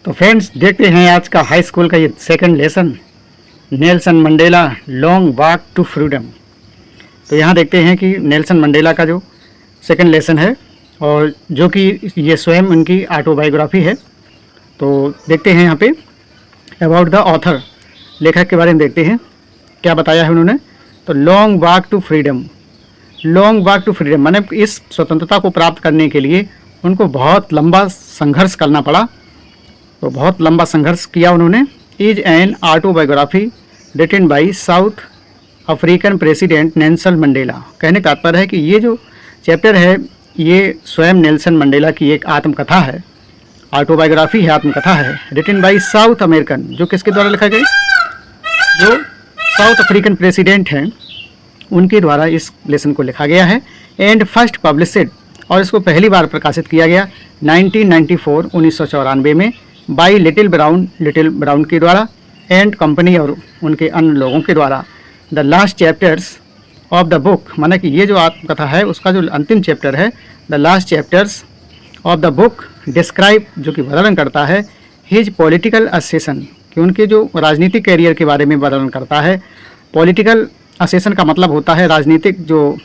तो फ्रेंड्स देखते हैं आज का हाई स्कूल का ये second lesson, Nelson Mandela long walk to freedom. तो यहाँ देखते हैं कि नेल्सन मंडेला का जो सेकंड लेसन है और जो कि ये स्वयं उनकी ऑटोबायोग्राफी है। तो देखते हैं यहाँ पे अबाउट द ऑथर, लेखक के बारे में देखते हैं क्या बताया है उन्होंने। तो long walk to freedom, long walk to freedom माने इस स्वतंत्रता को प्राप्त करने के लिए उनको बहुत लंबा संघर्ष करना पड़ा। तो बहुत लंबा संघर्ष किया उन्होंने। Is an autobiography written by South African president Nelson Mandela. कहने का तात्पर्य है कि ये जो चैप्टर है ये स्वयं नेल्सन मंडेला की एक आत्मकथा है, ऑटोबायोग्राफी है, आत्मकथा है। रिटन बाई साउथ अमेरिकन, जो किसके द्वारा लिखा गया, जो साउथ अफ्रीकन प्रेसिडेंट हैं उनके द्वारा इस लेसन को लिखा गया है। एंड फर्स्ट पब्लिश्ड, और इसको पहली बार प्रकाशित किया गया 1994 1994 में बाई लिटिल ब्राउन के द्वारा एंड कंपनी और उनके अन्य लोगों के द्वारा। The last chapters of the book, माना कि ये जो आत्मकथा है उसका जो अंतिम चैप्टर है, the last chapters of the book describe, जो कि वर्णन करता है हिज पॉलिटिकल असेसन, कि उनके जो राजनीतिक कैरियर के बारे में वर्णन करता है। पॉलिटिकल असेसन का मतलब होता है राजनीतिक जो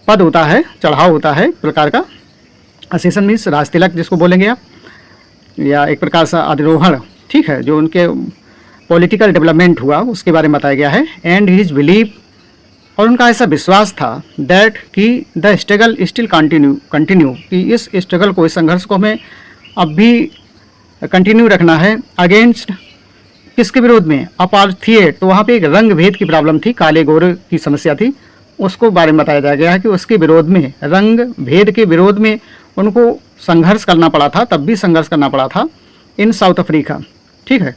पद होता है, चढ़ाव होता है प्रकार का। असेसन मीन्स राज तिलक जिसको बोलेंगे आप, या एक प्रकार से अधिरोहण, ठीक है, जो उनके पॉलिटिकल डेवलपमेंट हुआ उसके बारे में बताया गया है। एंड हिज बिलीव, और उनका ऐसा विश्वास था दैट कि द स्ट्रगल स्टिल कंटिन्यू, कि इस स्ट्रगल को, इस संघर्ष को हमें अब भी कंटिन्यू रखना है। अगेंस्ट, किसके विरोध में, अपार्थीय, तो वहाँ पे एक रंग भेद की प्रॉब्लम थी, काले गोरे की समस्या थी, उसको बारे में बताया जा गया है कि उसके विरोध में, रंग भेद के विरोध में उनको संघर्ष करना पड़ा था, तब भी संघर्ष करना पड़ा था इन साउथ अफ्रीका, ठीक है।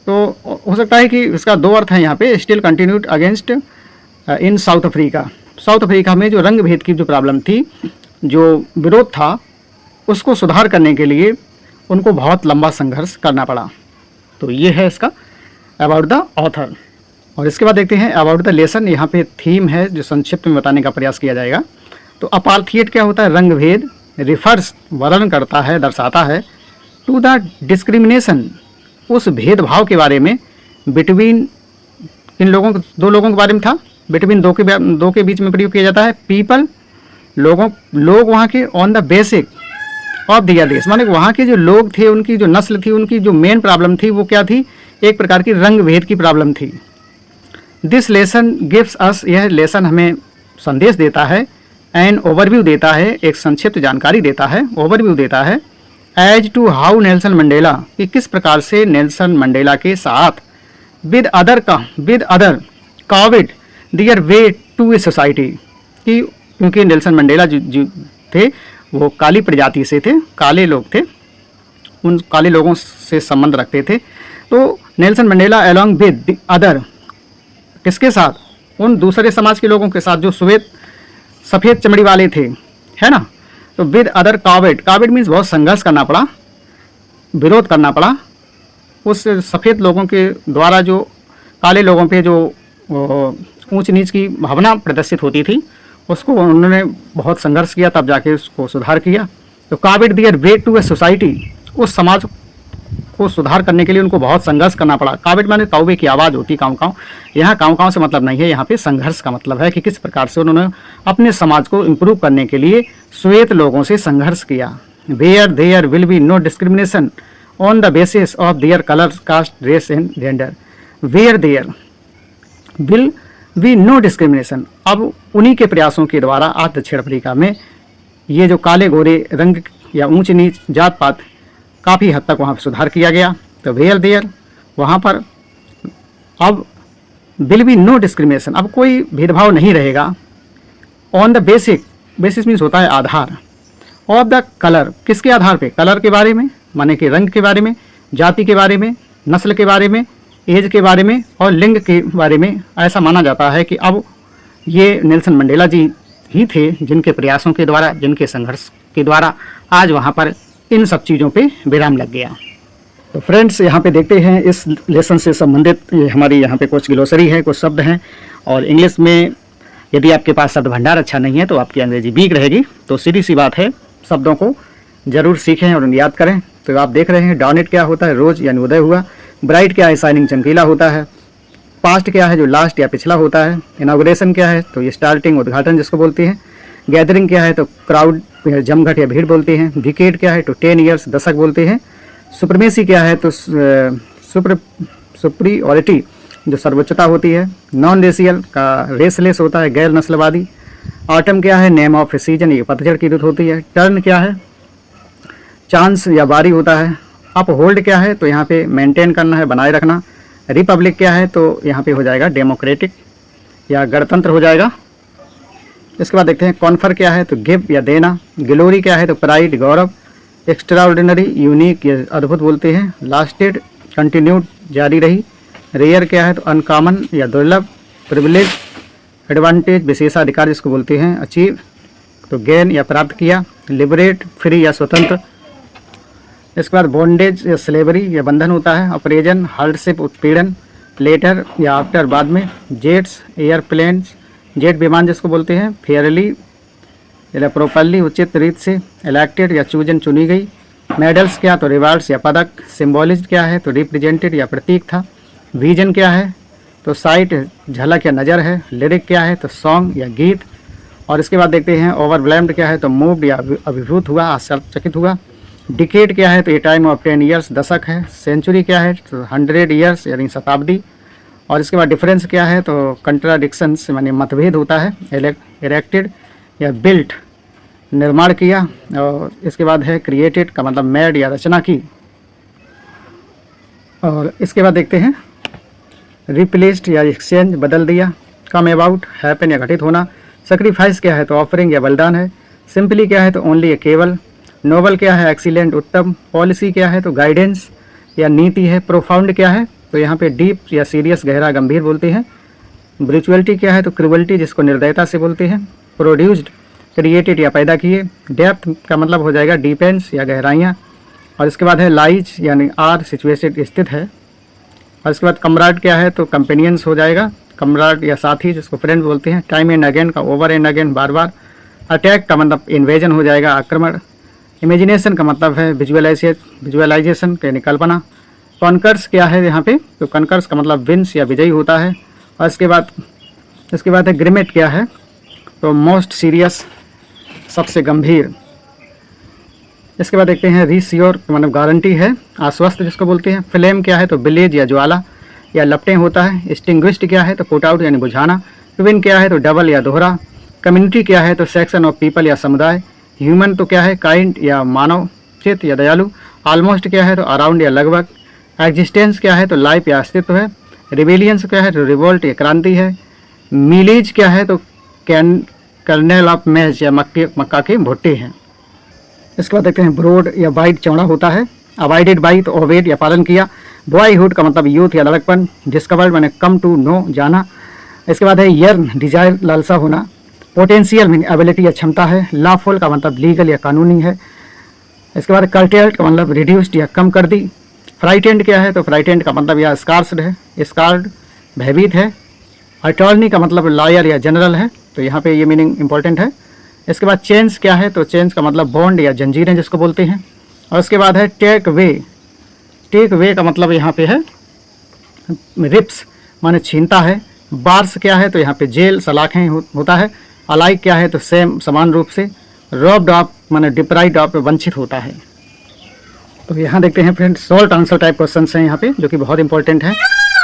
तो हो सकता है कि इसका दो अर्थ है यहाँ पे, स्टिल कंटिन्यूड अगेंस्ट इन साउथ अफ्रीका। साउथ अफ्रीका में जो रंग भेद की जो प्रॉब्लम थी, जो विरोध था, उसको सुधार करने के लिए उनको बहुत लंबा संघर्ष करना पड़ा। तो ये है इसका अबाउट द ऑथर। और इसके बाद देखते हैं अबाउट द लेसन। यहाँ पे थीम है जो संक्षिप्त में बताने का प्रयास किया जाएगा। तो अपार्थीयट क्या होता है, रंग भेद, रिफर्स वर्णन करता है, दर्शाता है, टू द डिस्क्रिमिनेशन, उस भेदभाव के बारे में, बिटवीन इन लोगों, दो लोगों के बारे में था, बिटवीन दो के बीच में प्रयोग किया जाता है। पीपल, लोग वहाँ के, on the basic of their देश, माने वहाँ के जो लोग थे, उनकी जो नस्ल थी, उनकी जो मेन प्रॉब्लम थी वो क्या थी, एक प्रकार की रंग भेद की प्रॉब्लम थी। दिस लेसन गिव्स अस, यह लेसन हमें संदेश देता है, एन ओवरव्यू देता है, एक संक्षिप्त जानकारी देता है, ओवरव्यू देता है, as to how Nelson Mandela, कि किस प्रकार से नेल्सन मंडेला के साथ with other carved their way to a society, कि क्योंकि नेल्सन मंडेला जो थे वो काली प्रजाति से थे, काले लोग थे, उन काले लोगों से संबंध रखते थे। तो Nelson Mandela along with other, किसके साथ, उन दूसरे समाज के लोगों के साथ जो सफ़ेद चमड़ी वाले थे, है ना। तो विद अदर काविड मीन्स बहुत संघर्ष करना पड़ा, विरोध करना पड़ा उस सफ़ेद लोगों के द्वारा जो काले लोगों पे जो ऊंच नीच की भावना प्रदर्शित होती थी, उसको उन्होंने बहुत संघर्ष किया, तब जाके उसको सुधार किया। तो carved their way to a society, उस समाज को सुधार करने के लिए उनको बहुत संघर्ष करना पड़ा। काविड माने कौवे की आवाज़ होती, काँव काँव, यहाँ काँव काँव से मतलब नहीं है, यहाँ पे संघर्ष का मतलब है कि किस प्रकार से उन्होंने अपने समाज को इम्प्रूव करने के लिए श्वेत लोगों से संघर्ष किया। Where there will be no discrimination on the basis of their colour, caste, race and gender. Where there will be no discrimination, अब उन्हीं के प्रयासों के द्वारा आज दक्षिण अफ्रीका में ये जो काले गोरे रंग या ऊंच नीच जात पात काफ़ी हद तक वहाँ पर सुधार किया गया। तो वेयर देयर, वहाँ पर अब विल बी नो डिस्क्रिमिनेशन, अब कोई भेदभाव नहीं रहेगा। ऑन द बेसिस मीन्स होता है आधार, ऑफ द कलर, किसके आधार पे, कलर के बारे में, माने कि रंग के बारे में, जाति के बारे में, नस्ल के बारे में, एज के बारे में और लिंग के बारे में। ऐसा माना जाता है कि अब ये नेल्सन मंडेला जी ही थे जिनके प्रयासों के द्वारा, जिनके संघर्ष के द्वारा आज वहाँ पर इन सब चीज़ों पे विराम लग गया। तो फ्रेंड्स यहाँ पे देखते हैं इस लेसन से संबंधित हमारी यहाँ पे कुछ ग्लोसरी है, कुछ शब्द हैं। और इंग्लिश में यदि आपके पास शब्द भंडार अच्छा नहीं है तो आपकी अंग्रेजी वीक रहेगी। तो सीधी सी बात है, शब्दों को ज़रूर सीखें और याद करें। तो आप देख रहे हैं डॉनेट क्या होता है, रोज यानी उदय हुआ। ब्राइट क्या है, शाइनिंग चमकीला होता है। पास्ट क्या है, जो लास्ट या पिछला होता है। इनॉग्रेशन क्या है, तो ये स्टार्टिंग उद्घाटन जिसको बोलते हैं। गैदरिंग क्या है, तो क्राउड जमघट या भीड़ बोलते हैं। डिकेड क्या है, तो 10 ईयर्स दशक बोलते हैं। सुप्रीमेसी क्या है, तो सुप्रीओरिटी जो सर्वोच्चता होती है। नॉन रेशियल का रेसलेस होता है, गैर नस्लवादी। ऑटम क्या है, नेम ऑफ ए सीजन, ये पतझड़ की ऋतु होती है। टर्न क्या है, चांस या बारी होता है। अप होल्ड क्या है, तो यहाँ पे मेंटेन करना है, बनाए रखना। रिपब्लिक क्या है, तो यहाँ पे हो जाएगा डेमोक्रेटिक या गणतंत्र हो जाएगा। इसके बाद देखते हैं कॉन्फर क्या है, तो गिव या देना। ग्लोरी क्या है, तो प्राइड गौरव। एक्स्ट्राऑर्डिनरी यूनिक या अद्भुत बोलते हैं। लास्टेड कंटिन्यूड जारी रही। रेयर क्या है, तो अनकॉमन या दुर्लभ। प्रिविलेज एडवांटेज विशेषाधिकार जिसको बोलते हैं। अचीव तो गेन या प्राप्त किया। लिबरेट फ्री या स्वतंत्र। इसके बाद बॉन्डेज या स्लेवरी या बंधन होता है। ऑपरेजन हार्डशिप उत्पीड़न। लेटर या आफ्टर बाद में। जेट्स एयरप्लेन्स जेट विमान जिसको बोलते हैं। फेयरली या प्रॉपरली उचित रीत से। इलेक्टेड या चूजन चुनी गई। मेडल्स क्या, तो रिवार्ड्स या पदक। सिम्बॉलिज्ड क्या है, तो रिप्रेजेंटेड या प्रतीक था। विजन क्या है, तो साइट झलक या नज़र है। लिरिक क्या है, तो सॉन्ग या गीत। और इसके बाद देखते हैं ओवरवेल्म्ड क्या है, तो मूव्ड या अभिभूत हुआ, आश्चर्यचकित हुआ। डिकेड क्या है, तो ये टाइम ऑफ 10 ईयर्स दशक है। सेंचुरी क्या है, तो 100 ईयर्स यानी शताब्दी। और इसके बाद डिफरेंस क्या है, तो कंट्राडिक्शंस यानी मतभेद होता है। इरेक्टेड या बिल्ट निर्माण किया। और इसके बाद है क्रिएटेड का मतलब मेड या रचना की। और इसके बाद देखते हैं रिप्लेस्ड या एक्सचेंज बदल दिया। कम अबाउट हैपन या घटित होना। सेक्रीफाइस क्या है, तो ऑफरिंग या बलिदान है। सिंपली क्या है, तो ओनली ए केवल। नोबल क्या है, एक्सीलेंट उत्तम। पॉलिसी क्या है, तो गाइडेंस या नीति है। प्रोफाउंड क्या है, तो यहाँ पे डीप या सीरियस गहरा गंभीर बोलते हैं। ब्रिचुअलिटी क्या है, तो क्रुअल्टी जिसको निर्दयता से बोलते हैं। प्रोड्यूस्ड क्रिएटेड या पैदा किए। डेप्थ का मतलब हो जाएगा डिपेंस या गहराइयाँ। और इसके बाद है लाइज यानी आर सिचुएटेड स्थित है। और इसके बाद कमराड क्या है, तो कंपेनियंस हो जाएगा। कमराड या साथी जिसको फ्रेंड बोलते हैं। टाइम एंड अगेन का over and again bar bar. Attack का मतलब इन्वेजन हो जाएगा, आक्रमण। इमेजिनेशन का मतलब है विजुअलाइजेशन यानी कल्पना। कॉन्कर्स क्या है यहाँ पे, तो कॉन्कर्स का मतलब विंस या विजयी होता है। और इसके बाद है ग्रिमेट क्या है, तो मोस्ट सीरियस सबसे गंभीर। इसके बाद देखते हैं रीश्योर मतलब गारंटी है, आश्वस्त जिसको बोलते हैं। फ्लेम क्या है, तो ब्लेज या ज्वाला या लपटें होता है। एक्सटिंग्विश्ड क्या है, तो पुट आउट यानी बुझाना। विन क्या है, तो डबल या दोहरा। कम्युनिटी क्या है, तो सेक्शन ऑफ पीपल या समुदाय। ह्यूमन तो क्या है, काइंड या मानव चित या दयालु। ऑलमोस्ट क्या है, तो अराउंड या लगभग। एग्जिस्टेंस क्या है, तो लाइफ या अस्तित्व है। रिवेलियंस क्या है, तो रिवोल्ट या क्रांति है। मिलेज क्या है, तो कर्नेल ऑफ मैच या मक्का के भुट्टे हैं। इसके बाद देखते हैं ब्रॉड या वाइड चौड़ा होता है। अवॉइडेड बाई तो ओवेड या पालन किया। बॉयहुड का मतलब यूथ या लड़कपन। डिस्कवर्ड मैंने कम टू नो जाना। इसके बाद है यर्न डिजायर लालसा होना। पोटेंशियल मीन एबिलिटी या क्षमता है। लॉफुल का मतलब लीगल या कानूनी है। इसके बाद कर्टेल्ड का मतलब रिड्यूस्ड या कम कर दी। फ्राइटेंड क्या है, तो फ्राइटेंड का मतलब या स्कार्स्ड है। स्कार्ड भयभीत है। अटॉर्नी का मतलब लॉयर या जनरल है, तो यहाँ पे ये मीनिंग इंपॉर्टेंट है। इसके बाद चेंज क्या है, तो चेंज का मतलब बॉन्ड या जंजीरें जिसको बोलते हैं। और उसके बाद है टेक वे का मतलब यहाँ पे है रिप्स माने छीनता है। बार्स क्या है, तो यहाँ पे जेल सलाखें होता है। अलाइक क्या है, तो सेम समान रूप से। रॉब्ड ऑफ माने डिप्राइव्ड ऑफ वंचित होता है। तो यहाँ देखते हैं friends short answer type question हैं यहाँ पे जो कि बहुत इंपॉर्टेंट है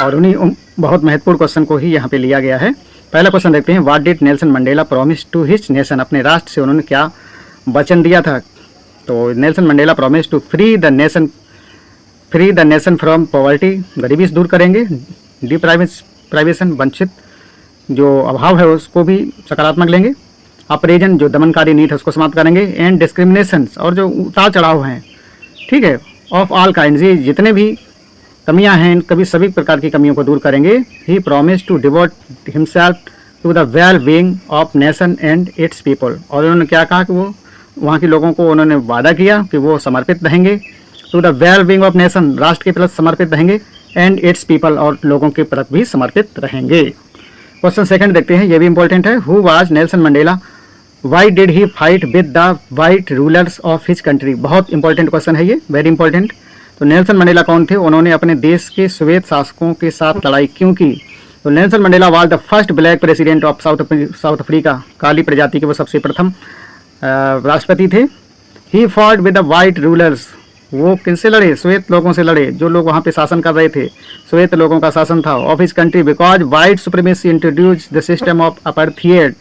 और उन्हीं बहुत महत्वपूर्ण क्वेश्चन को ही यहाँ पे लिया गया है। पहला क्वेश्चन देखते हैं, what did Nelson Mandela promise to his nation, अपने राष्ट्र से उन्होंने क्या वचन दिया था। तो Nelson Mandela promise to free the nation from poverty, गरीबी से दूर करेंगे। डिप्राइवेशन वंचित जो अभाव है उसको भी सकारात्मक लेंगे। अपरेजन जो दमनकारी नीति है उसको समाप्त करेंगे। एंड डिस्क्रिमिनेशन और जो उतार चढ़ाव हैं, ठीक है, ऑफ ऑल काइंड, ये जितने भी कमियां हैं कभी सभी प्रकार की कमियों को दूर करेंगे। He promise to devote himself to the well being of nation and its people, और उन्होंने क्या कहा कि वो वहाँ के लोगों को उन्होंने वादा किया कि वो समर्पित रहेंगे। To the well being of nation, राष्ट्र के प्रति समर्पित रहेंगे। एंड इट्स पीपल, और लोगों के प्रति भी समर्पित रहेंगे। क्वेश्चन सेकंड देखते हैं, ये भी इंपॉर्टेंट है। Who was Nelson Mandela why did he fight with the white rulers of his country. बहुत इंपॉर्टेंट क्वेश्चन है ये, वेरी इंपॉर्टेंट। तो नेल्सन मंडेला कौन थे? उन्होंने अपने देश के श्वेत शासकों के साथ लड़ाई क्यों की? तो Nelson Mandela was the first black president of South Africa. काली प्रजाति के वो सबसे प्रथम राष्ट्रपति थे। He fought with the white rulers. वो किनसे लड़े? श्वेत लोगों से लड़े, जो लोग वहाँ पे शासन कर रहे थे, श्वेत लोगों का शासन था। Of his country because white supremacy introduce the system of apartheid.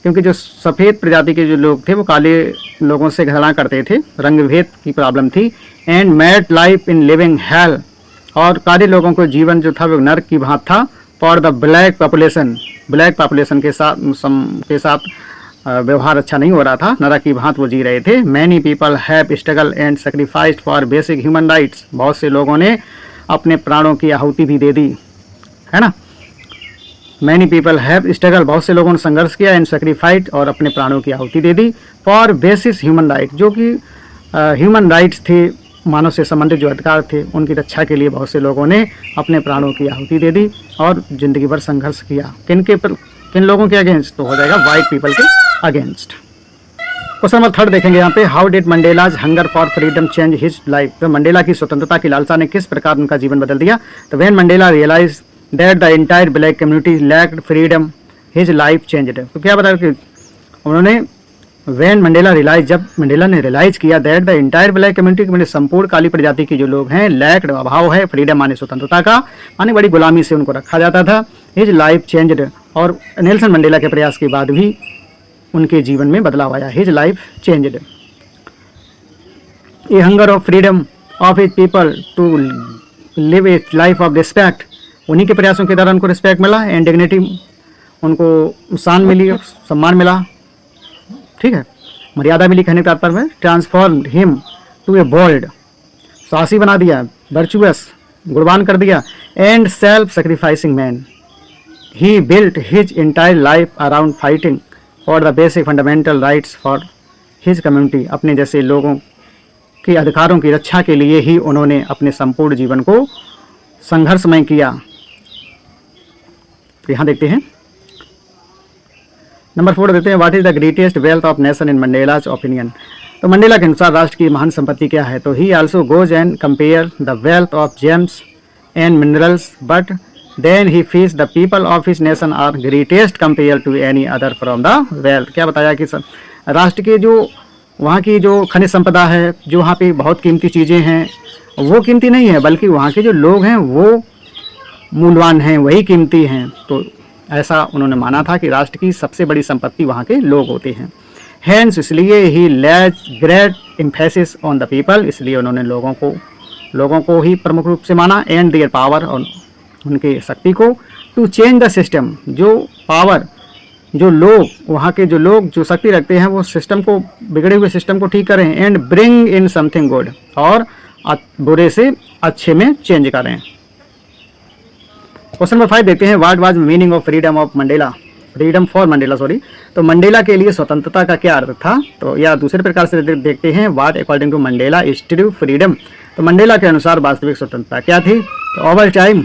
क्योंकि जो सफ़ेद प्रजाति के जो लोग थे वो काले लोगों से घृणा करते थे, रंग भेद की प्रॉब्लम थी। And made life in living hello. और काले लोगों को जीवन जो था वो नर्क की भांति था। For the black population, black population के साथ व्यवहार अच्छा नहीं हो रहा था, नरक की भांति वो जी रहे थे। Many people have struggle and sacrificed for basic human rights. बहुत से लोगों ने अपने प्राणों की आहुति भी दे दी, है ना। मैनी पीपल हैव स्ट्रगल, बहुत से लोगों ने संघर्ष किया, एंड सेक्रीफाइड, और अपने प्राणों की आहुति दे दी। फॉर बेसिस ह्यूमन राइट, जो कि ह्यूमन राइट्स थे, मानव से संबंधित जो अधिकार थे, उनकी रक्षा के लिए बहुत से लोगों ने अपने प्राणों की आहुति दे दी और जिंदगी भर संघर्ष किया। किन लोगों के अगेंस्ट? तो हो जाएगा वाइट पीपल के अगेंस्ट। क्वेश्चन नंबर 3 देखेंगे यहाँ पे। How did Mandela's hunger for freedom change his life. तो मंडेला की स्वतंत्रता की लालसा ने किस प्रकार उनका जीवन बदल दिया? तो when Mandela realize that the entire black community lacked freedom his life changed. तो क्या बता कि उन्होंने व्हेन मंडेला रियलाइज, जब मंडेला ने रियलाइज किया that the entire black community, मैंने संपूर्ण काली प्रजाति के जो लोग हैं, लैक्ड अभाव है, फ्रीडम माने स्वतंत्रता का, माने बड़ी गुलामी से उनको रखा जाता था। हिज लाइफ चेंज्ड, और नेल्सन मंडेला के प्रयास के बाद भी उनके जीवन में बदलाव आया। His life changed. A hunger of freedom of his people to live a life of respect. उन्हीं के प्रयासों के द्वारा उनको रिस्पेक्ट मिला, एंड डिग्निटी, उनको शान मिली, सम्मान मिला, ठीक है, मर्यादा मिली कहने का तात्पर्य में। Transform him to a bold, साहसी बना दिया, वर्चुअस, गुणवान कर दिया, and self sacrificing man. He built his entire life around fighting for the basic fundamental rights for his community. अपने जैसे लोगों के अधिकारों की रक्षा के लिए ही उन्होंने अपने संपूर्ण जीवन को संघर्षमय किया। तो यहाँ देखते हैं नंबर 4 देते हैं। What is the greatest wealth of nation in Mandela's opinion. तो मंडेला के अनुसार राष्ट्र की महान संपत्ति क्या है? तो he also goes and compare the wealth of gems and minerals, but then he feels the people of his nation are greatest compare to any other from the wealth. क्या बताया कि राष्ट्र के जो वहाँ की जो खनिज संपदा है, जो वहाँ पे बहुत कीमती चीज़ें हैं, वो कीमती नहीं है, बल्कि वहाँ के जो लोग हैं वो मूल्यवान हैं, वही कीमती हैं। तो ऐसा उन्होंने माना था कि राष्ट्र की सबसे बड़ी संपत्ति वहाँ के लोग होते हैं। हैंस, इसलिए he lays great emphasis on the people, इसलिए उन्होंने लोगों को ही प्रमुख रूप से माना, एंड देयर पावर, और उनके शक्ति को, टू चेंज द सिस्टम, जो पावर, जो लोग वहाँ के जो लोग जो शक्ति रखते हैं वो सिस्टम को, बिगड़े हुए सिस्टम को ठीक करें, and bring in something good, और बुरे से अच्छे में चेंज करें। क्वेश्चन नंबर 5 देखते हैं। What was meaning of freedom of Mandela, freedom for Mandela, sorry. तो मंडेला के लिए स्वतंत्रता का क्या अर्थ था? तो या दूसरे प्रकार से देखते हैं, what according to Mandela is true freedom. तो मंडेला के अनुसार वास्तविक स्वतंत्रता क्या थी? तो over time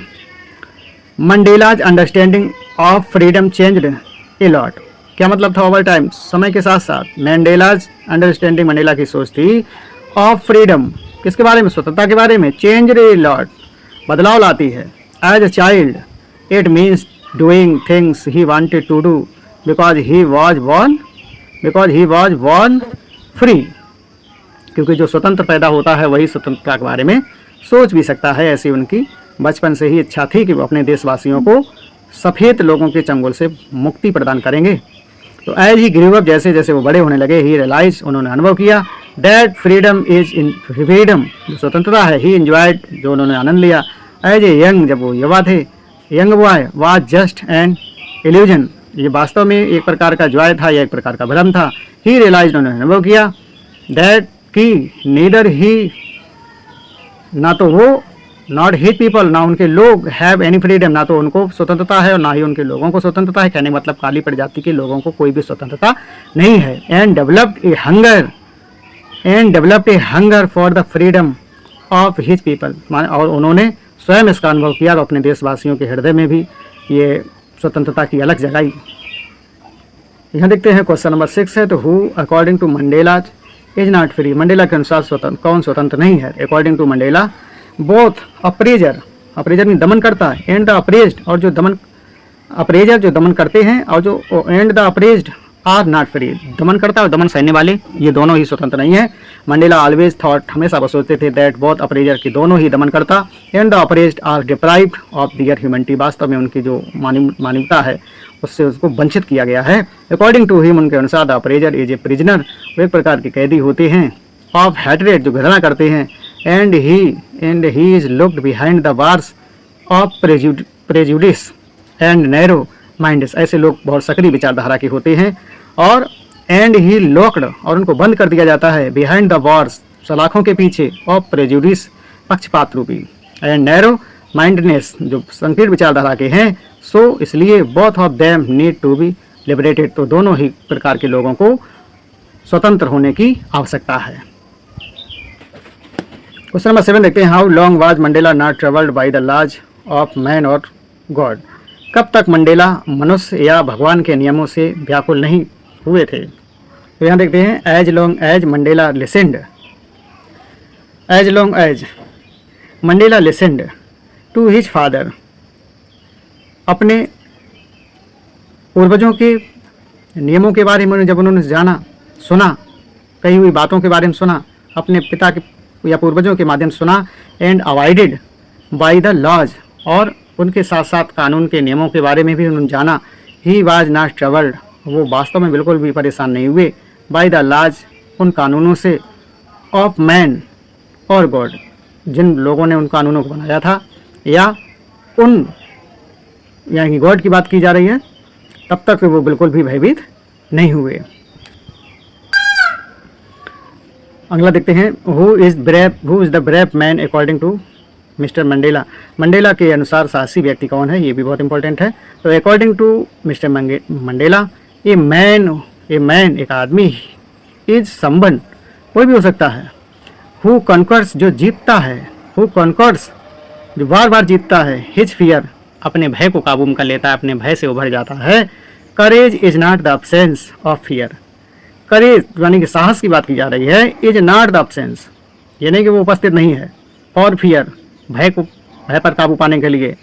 Mandela's understanding of freedom changed a lot. क्या मतलब था ओवर टाइम? समय के साथ साथ मंडेलाज अंडरस्टैंडिंग, मंडेला की सोच थी, ऑफ फ्रीडम, किसके बारे में? स्वतंत्रता के बारे में। चेंज्ड ए लॉट, बदलाव लाती है। As a child it means doing things he wanted to do because he was born free. क्योंकि जो स्वतंत्र पैदा होता है वही स्वतंत्रता के बारे में सोच भी सकता है। ऐसी उनकी बचपन से ही इच्छा थी कि वो अपने देशवासियों को सफ़ेद लोगों के चंगुल से मुक्ति प्रदान करेंगे। तो एज ही ग्रू अप, जैसे जैसे वो बड़े होने लगे, ही रियलाइज, उन्होंने अनुभव किया, that freedom is in freedom, जो स्वतंत्रता है, ही एंजॉयड, जो उन्होंने आनंद लिया, एज ए यंग, जब वो युवा थे, young boy, was just an illusion, ये वास्तव में एक प्रकार का जॉय था या एक प्रकार का भ्रम था। ही रियलाइज, उन्होंने अनुभव किया, दैट की नीदर ही, ना तो वो, नॉट हिज पीपल, ना उनके लोग, हैव एनी फ्रीडम, ना तो उनको स्वतंत्रता है और ना ही उनके लोगों को स्वतंत्रता है। कहने मतलब काली प्रजाति के लोगों को कोई भी स्वतंत्रता नहीं है। And developed a hunger for the freedom of his people, और उन्होंने स्वयं इसका अनुभव किया और अपने देशवासियों के हृदय में भी ये स्वतंत्रता की अलग जगाई। यहाँ देखते हैं क्वेश्चन नंबर 6 है, तो who according to Mandela is not free, Mandela के अनुसार स्वतंत्र कौन स्वतंत्र नहीं है। According to Mandela both oppressor, oppressor में दमन करता है, एंड द अप्रेज्ड, और जो दमन अप्रेजर जो दमन करते हैं, और जो and the oppressed are not free, दमन करता है और दमन सहने वाले ये दोनों ही स्वतंत्र नहीं है। मंडेला ऑलवेज थॉट, हमेशा वो सोचते थे दैट बोथ अप्रेजर की दोनों ही दमन करता and the oppressed are deprived of their humanity, वास्तव में उनकी जो मानवता है उससे उसको वंचित किया गया है। अकॉर्डिंग टू हिम, उनके अनुसार the appraisal is a prisoner, वो एक प्रकार के कैदी होते हैं, ऑफ हैट्रेड, जो घृणा करते हैं, and he is looked behind the bars of prejudice and narrow minds, ऐसे लोग बहुत सक्रिय विचारधारा के होते हैं। और एंड ही लॉक्ड, और उनको बंद कर दिया जाता है, बिहाइंड द बार्स, सलाखों के पीछे, ऑफ प्रेजुडिस, पक्षपात रूपी, एंड नैरो माइंडनेस, जो संकीर्ण विचारधारा के हैं। सो इसलिए both of them need to be liberated, तो दोनों ही प्रकार के लोगों को स्वतंत्र होने की आवश्यकता है। क्वेश्चन नंबर 7 देखते हैं, how long was Mandela not travelled by the laws of man और गॉड, कब तक मंडेला मनुष्य या भगवान के नियमों से व्याकुल नहीं हुए थे। तो यहाँ देखते हैं, as long as Mandela listened, as long as Mandela listened to his father, अपने पूर्वजों के नियमों के बारे में जब उन्होंने जाना सुना, कही हुई बातों के बारे में सुना, अपने पिता के या पूर्वजों के माध्यम से सुना, and avoided by the laws, और उनके साथ साथ कानून के नियमों के बारे में भी उन्होंने जाना। ही वाज नॉट ट्रबल्ड, वो वास्तव में बिल्कुल भी परेशान नहीं हुए, बाय द लॉज, उन कानूनों से, ऑफ मैन और गॉड, जिन लोगों ने उन कानूनों को बनाया था, या उन यानी गॉड की बात की जा रही है, तब तक वो बिल्कुल भी भयभीत नहीं हुए। अगला देखते हैं, who is the brave man according to mister Mandela, Mandela के अनुसार साहसी व्यक्ति कौन है, ये भी बहुत इंपॉर्टेंट है। तो according to mister Mandela, a man एक आदमी, इज समवन, कोई भी हो सकता है, हु कॉन्कर्स, जो जीतता है, हु कॉन्कर्स, जो बार बार जीतता है, हिज फियर, अपने भय को काबू में कर लेता है, अपने भय से उभर जाता है। Courage is not the absence of fear, courage यानी कि साहस की बात की जा रही है, इज नॉट द अब्सेंस, यानी कि वो उपस्थित नहीं है, और फियर, भय पर काबू पाने के लिए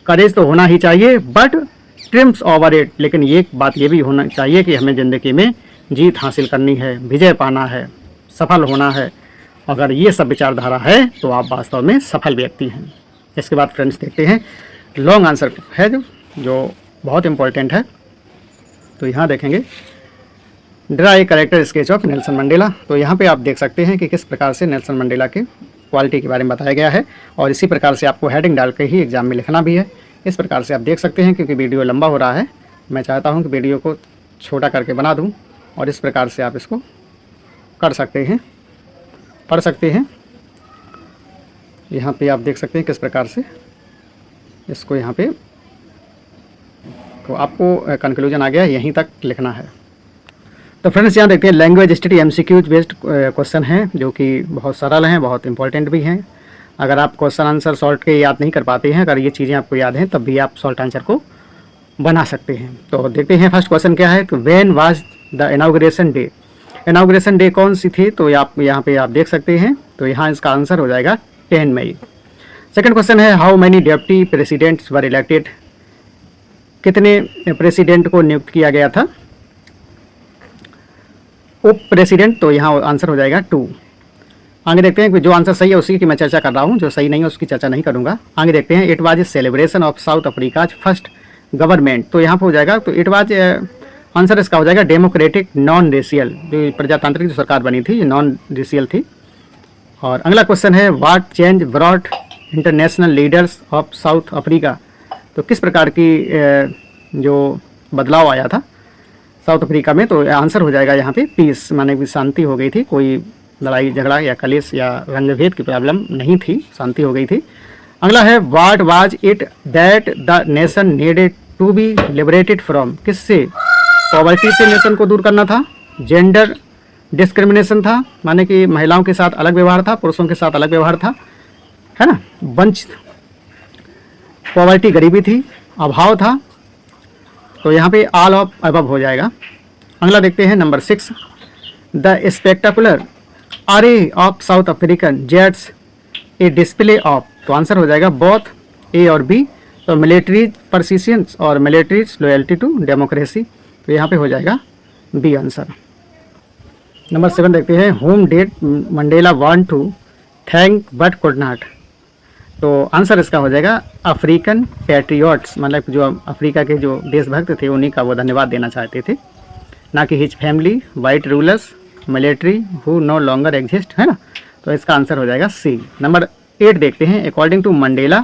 करेज तो होना ही चाहिए, बट ट्रिम्स ओवर इट, लेकिन ये बात ये भी होना चाहिए कि हमें ज़िंदगी में जीत हासिल करनी है, विजय पाना है, सफल होना है। अगर ये सब विचारधारा है तो आप वास्तव में सफल व्यक्ति हैं। इसके बाद फ्रेंड्स देखते हैं, लॉन्ग आंसर है जो बहुत इम्पोर्टेंट है। तो यहाँ देखेंगे, draw a character sketch of Nelson Mandela. तो यहाँ पे आप देख सकते हैं कि किस प्रकार से नेल्सन मंडेला के क्वालिटी के बारे में बताया गया है, और इसी प्रकार से आपको हेडिंग डाल के ही एग्जाम में लिखना भी है। इस प्रकार से आप देख सकते हैं, क्योंकि वीडियो लंबा हो रहा है, मैं चाहता हूँ कि वीडियो को छोटा करके बना दूँ, और इस प्रकार से आप इसको कर सकते हैं, पढ़ सकते हैं। यहाँ पे आप देख सकते हैं किस प्रकार से इसको यहाँ पे, तो आपको कंक्लूजन आ गया, यहीं तक लिखना है। तो फ्रेंड्स यहाँ देखते हैं, language study MCQs based question हैं, जो कि बहुत सरल हैं, बहुत इंपॉर्टेंट भी हैं। अगर आप क्वेश्चन आंसर शॉर्ट के याद नहीं कर पाते हैं, अगर ये चीज़ें आपको याद हैं, तब भी आप शॉर्ट आंसर को बना सकते हैं। तो देखते हैं फर्स्ट क्वेश्चन क्या है, तो when was the inauguration day, inauguration day कौन सी थी, तो आप यहाँ पे आप देख सकते हैं। तो यहाँ इसका आंसर हो जाएगा 10 मई। सेकंड क्वेश्चन है, how many deputy presidents were elected, कितने प्रेसिडेंट को नियुक्त किया गया था, उप प्रेसिडेंट, तो यहाँ आंसर हो जाएगा 2। आगे देखते हैं कि जो आंसर सही है उसी की मैं चर्चा कर रहा हूँ, जो सही नहीं है उसकी चर्चा नहीं करूँगा। आगे देखते हैं, it was a celebration of south Africa's first government, तो यहाँ पर हो जाएगा, तो इट वाज आंसर इसका हो जाएगा डेमोक्रेटिक नॉन रेशियल, जो प्रजातांत्रिक जो सरकार बनी थी ये नॉन रेशियल थी। और अगला क्वेश्चन है, what change brought international leaders of South Africa, तो किस प्रकार की जो बदलाव आया था साउथ अफ्रीका में, तो आंसर हो जाएगा यहाँ पे पीस, माने कि शांति हो गई थी, कोई लड़ाई झगड़ा या कलेश या रंगभेद की प्रॉब्लम नहीं थी, शांति हो गई थी। अगला है, what was it that the nation needed to be liberated from, किससे, पॉवर्टी से नेशन को दूर करना था, जेंडर डिस्क्रिमिनेशन था, माने कि महिलाओं के साथ अलग व्यवहार था, पुरुषों के साथ अलग व्यवहार था, है ना, वंच, पॉवर्टी गरीबी थी, अभाव था, तो यहाँ पे ऑल ऑफ अबव हो जाएगा। अगला देखते हैं नंबर 6, द स्पेक्टाकुलर अरे of south African jets A display of. तो आंसर हो जाएगा बोथ ए और बी। तो मिलिट्री परसिस्टेंस और मिलिट्री लॉयल्टी टू डेमोक्रेसी, तो यहाँ पे हो जाएगा बी आंसर। नंबर 7 देखते हैं, whom did Mandela want to thank but could not. तो आंसर इसका हो जाएगा अफ्रीकन पैट्रियट्स, मतलब जो अफ्रीका के जो देशभक्त थे उन्हीं का वो धन्यवाद देना चाहते थे, ना कि his family white rulers military who know longer exist, है ना। तो इसका आंसर हो जाएगा सी। नंबर 8 देखते हैं, according to Mandela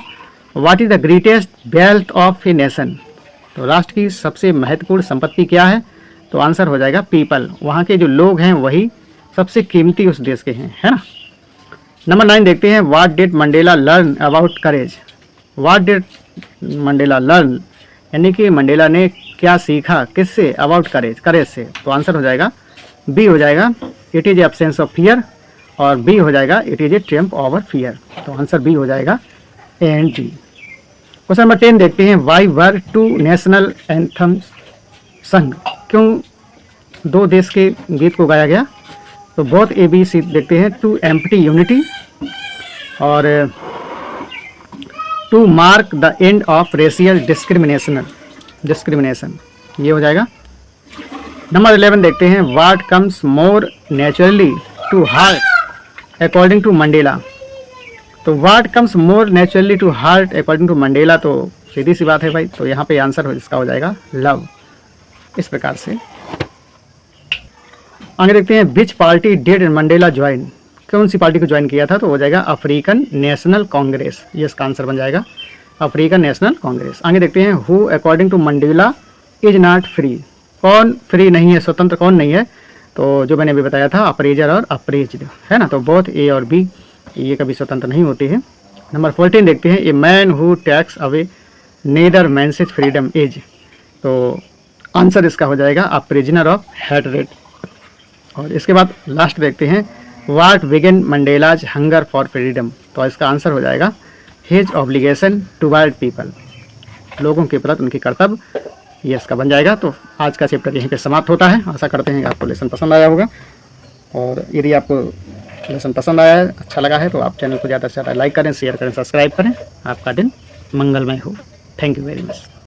what is the greatest wealth of a nation. तो राष्ट्र की सबसे महत्वपूर्ण संपत्ति क्या है। तो आंसर हो जाएगा पीपल, वहाँ के जो लोग हैं वही सबसे कीमती उस देश के हैं, है ना। नंबर 9 देखते हैं, what did Mandela learn about courage. What did Mandela learn, यानी कि मंडेला ने क्या सीखा किससे, अबाउट करेज, करेज से। तो आंसर हो जाएगा बी हो जाएगा, it is absence of fear, और बी हो जाएगा it is a triumph over fear. तो आंसर बी हो जाएगा A and D. Question number 10 देखते हैं, why were two national anthems sung. क्यों दो देश के गीत को गाया गया। तो बहुत ए बी सी देखते हैं, टू एम्प्टी यूनिटी और to mark the end of racial discrimination, ये हो जाएगा। नंबर 11 देखते हैं, what comes more naturally to heart according to Mandela. तो what comes more naturally to heart according to Mandela, तो सीधी सी बात है भाई। तो यहाँ पे आंसर इसका हो जाएगा लव। इस प्रकार से आगे देखते हैं, विच पार्टी डिड मंडेला ज्वाइन। कौन सी पार्टी को ज्वाइन किया था। तो हो जाएगा अफ्रीकन नेशनल कांग्रेस, ये इसका आंसर बन जाएगा अफ्रीकन नेशनल कांग्रेस। आगे देखते हैं, who according to Mandela is not free. कौन फ्री नहीं है, स्वतंत्र कौन नहीं है। तो जो मैंने अभी बताया था अप्रेजर और अप्रेज्ड, है ना। तो बोथ ए और बी ये कभी स्वतंत्र नहीं होते हैं। नंबर 14 देखते हैं, a man who takes away another man's freedom is. तो आंसर इसका हो जाएगा अ प्रिजनर ऑफ हेटरेड। और इसके बाद लास्ट देखते हैं, what begin Mandela's hunger for freedom. तो इसका आंसर हो जाएगा हिज ऑब्लिगेशन टुवर्ड पीपल, लोगों के प्रति उनकी कर्तव्य, ये इसका बन जाएगा। तो आज का चैप्टर यहीं पे समाप्त होता है। आशा करते हैं कि आपको लेसन पसंद आया होगा, और यदि आपको लेसन पसंद आया है, अच्छा लगा है, तो आप चैनल को ज़्यादा से ज़्यादा लाइक करें, शेयर करें, सब्सक्राइब करें। आपका दिन मंगलमय हो। Thank you very much.